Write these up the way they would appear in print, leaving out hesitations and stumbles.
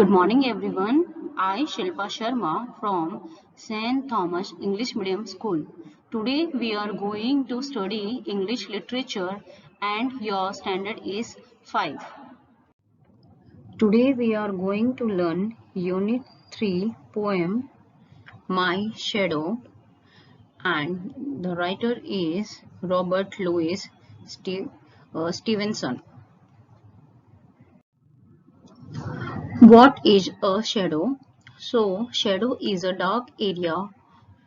Good morning, everyone. I, Shilpa Sharma from St. Thomas English Medium School. Today we are going to study English literature and your standard is 5. Today we are going to learn Unit 3 poem My Shadow, and the writer is Robert Louis Stevenson. What is a shadow? So, shadow is a dark area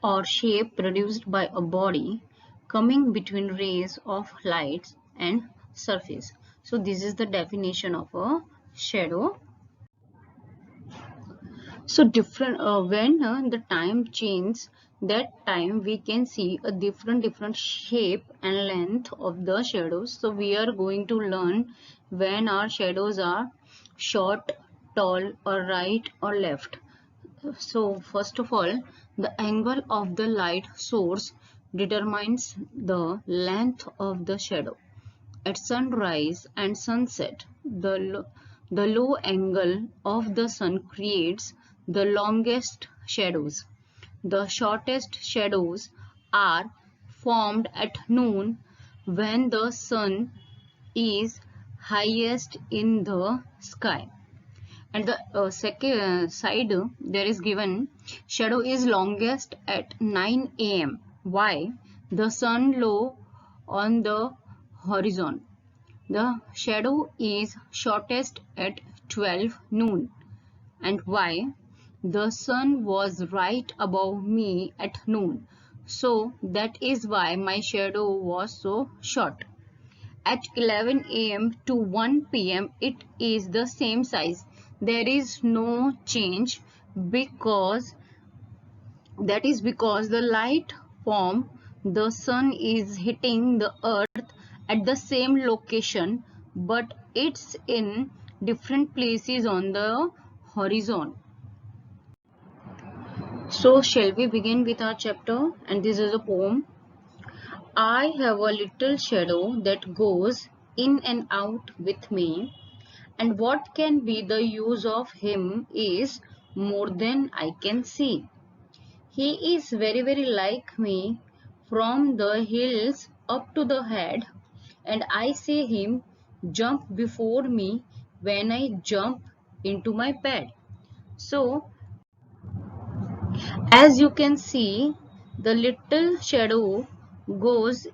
or shape produced by a body coming between rays of light and surface. So, this is the definition of a shadow. So, different when the time changes, that time we can see a different shape and length of the shadows. So, we are going to learn when our shadows are short, tall, or right or left. So first of all, the angle of the light source determines the length of the shadow. At sunrise and sunset, the low angle of the sun creates the longest shadows. The shortest shadows are formed at noon when the sun is highest in the sky. And the second side there is given shadow is longest at 9 a.m. Why? The sun low on the horizon. The shadow is shortest at 12 noon. And why? The sun was right above me at noon. So that is why my shadow was so short. At 11 a.m. to 1 p.m. it is the same size. There is no change because the light from the sun is hitting the earth at the same location, but it's in different places on the horizon. So shall we begin with our chapter? And this is a poem. I have a little shadow that goes in and out with me, and what can be the use of him is more than I can see. He is very like me from the heels up to the head, and I see him jump before me when I jump into my bed. So, as you can see, the little shadow goes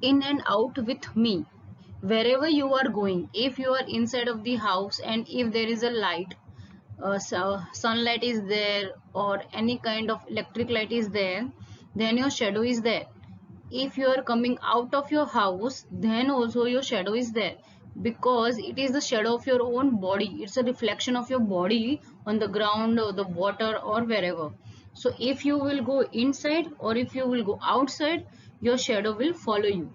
in and out with me wherever you are going. If you are inside of the house and if there is a light, sunlight is there or any kind of electric light is there, then your shadow is there. If you are coming out of your house, then also your shadow is there, because it is the shadow of your own body. It's a reflection of your body on the ground or the water or wherever. So if you will go inside or if you will go outside, your shadow will follow you.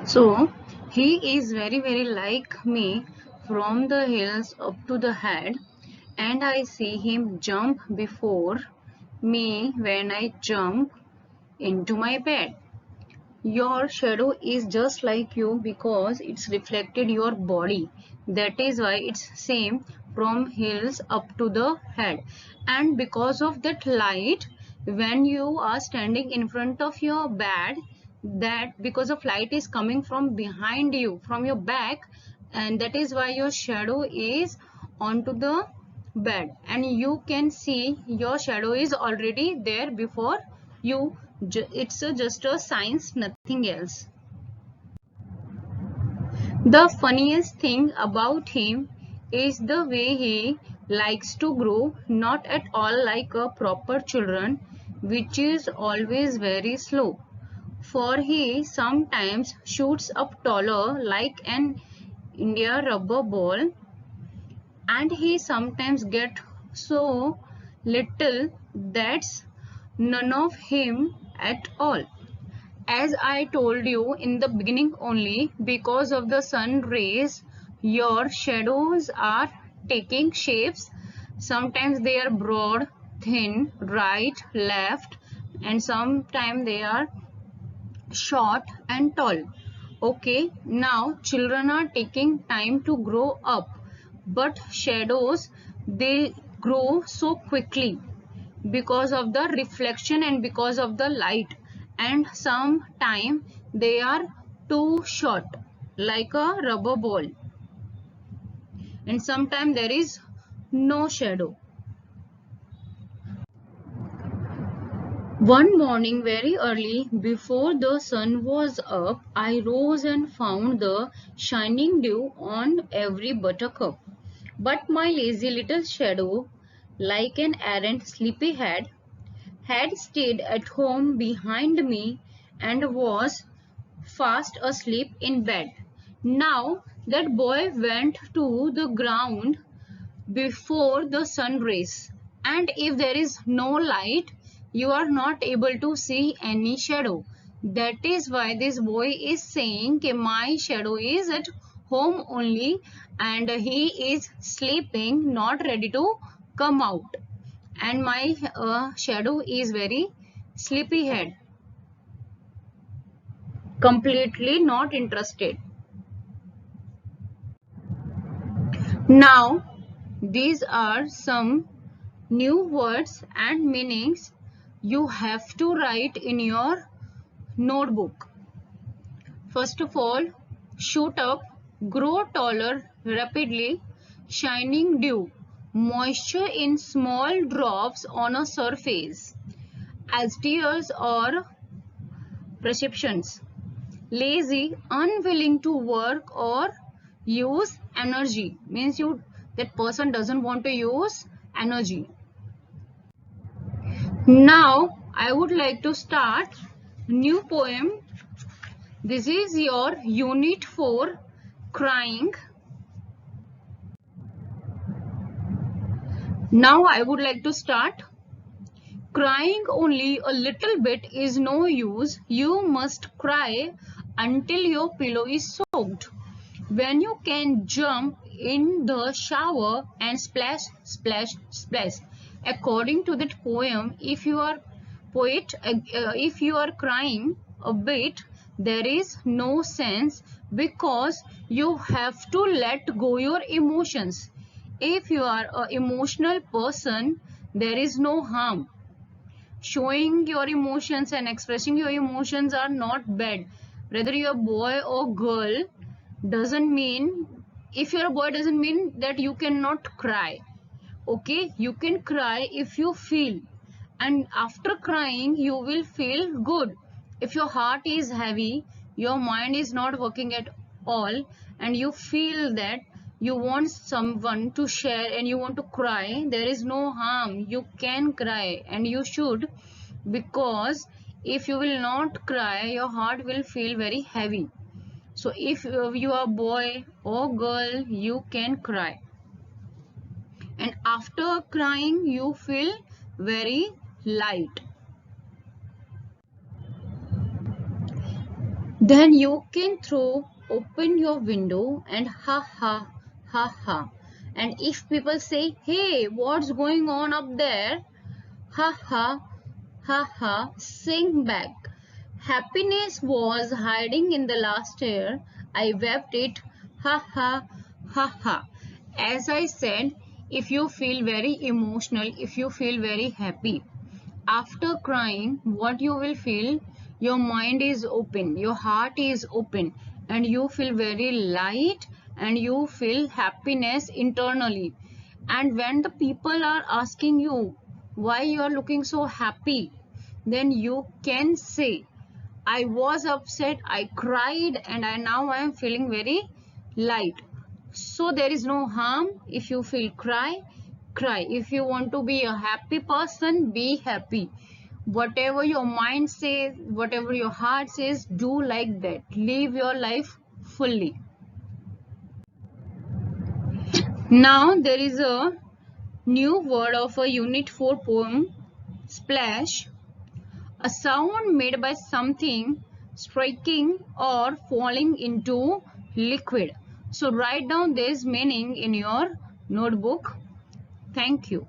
So he is very like me from the heels up to the head, and I see him jump before me when I jump into my bed. Your shadow is just like you because it's reflected your body. That is why it's same from heels up to the head. And because of that light, when you are standing in front of your bed, that because of light is coming from behind you, from your back, and that is why your shadow is onto the bed, and you can see your shadow is already there before you. It's just a science, nothing else. The funniest thing about him is the way he likes to grow, not at all like a proper children, which is always very slow. For he sometimes shoots up taller like an India rubber ball, and he sometimes get so little that's none of him at all. As I told you in the beginning only, because of the sun rays, your shadows are taking shapes. Sometimes they are broad, thin, right, left, and sometimes they are short and tall. Okay, now children are taking time to grow up, but shadows, they grow so quickly because of the reflection and because of the light, and sometime they are too short like a rubber ball, and sometimes there is no shadow. One morning very early, before the sun was up, I rose and found the shining dew on every buttercup. But my lazy little shadow, like an errant sleepyhead, had stayed at home behind me and was fast asleep in bed. Now that boy went to the ground before the sun rays, and if there is no light, you are not able to see any shadow. That is why this boy is saying that my shadow is at home only and he is sleeping, not ready to come out, and my shadow is very sleepy head, completely not interested. Now these are some new words and meanings you have to write in your notebook. First of all, shoot up, grow taller rapidly, shining dew, moisture in small drops on a surface, as tears or perceptions, lazy, unwilling to work or use energy, means that person doesn't want to use energy. Now I would like to start new poem. This is your unit 4, crying. Now I would like to start. Crying only a little bit is no use. You must cry until your pillow is soaked. When you can jump in the shower and splash, splash, splash. According to that poem, if you are if you are crying a bit, there is no sense because you have to let go your emotions. If you are an emotional person, there is no harm. Showing your emotions and expressing your emotions are not bad. Whether you're a boy or girl, doesn't mean, if you're a boy, doesn't mean that you cannot cry. Okay, you can cry if you feel, and after crying you will feel good. If your heart is heavy, your mind is not working at all, and you feel that you want someone to share and you want to cry, there is no harm. You can cry and you should, because if you will not cry, your heart will feel very heavy. So if you are boy or girl, you can cry, and after crying you feel very light. Then you can throw open your window and ha ha ha ha. And if people say, hey, what's going on up there? Ha ha ha ha, sing back. Happiness was hiding in the last year. I wept it. Ha ha ha ha. As I said, if you feel very emotional, if you feel very happy, after crying, what you will feel, your mind is open, your heart is open, and you feel very light and you feel happiness internally. And when the people are asking you why you are looking so happy, then you can say, I was upset, I cried, and now I am feeling very light. So there is no harm. If you feel cry, cry. If you want to be a happy person, be happy. Whatever your mind says, whatever your heart says, do like that. Live your life fully. Now there is a new word of a unit 4 poem, splash. A sound made by something striking or falling into liquid. So write down this meaning in your notebook. Thank you.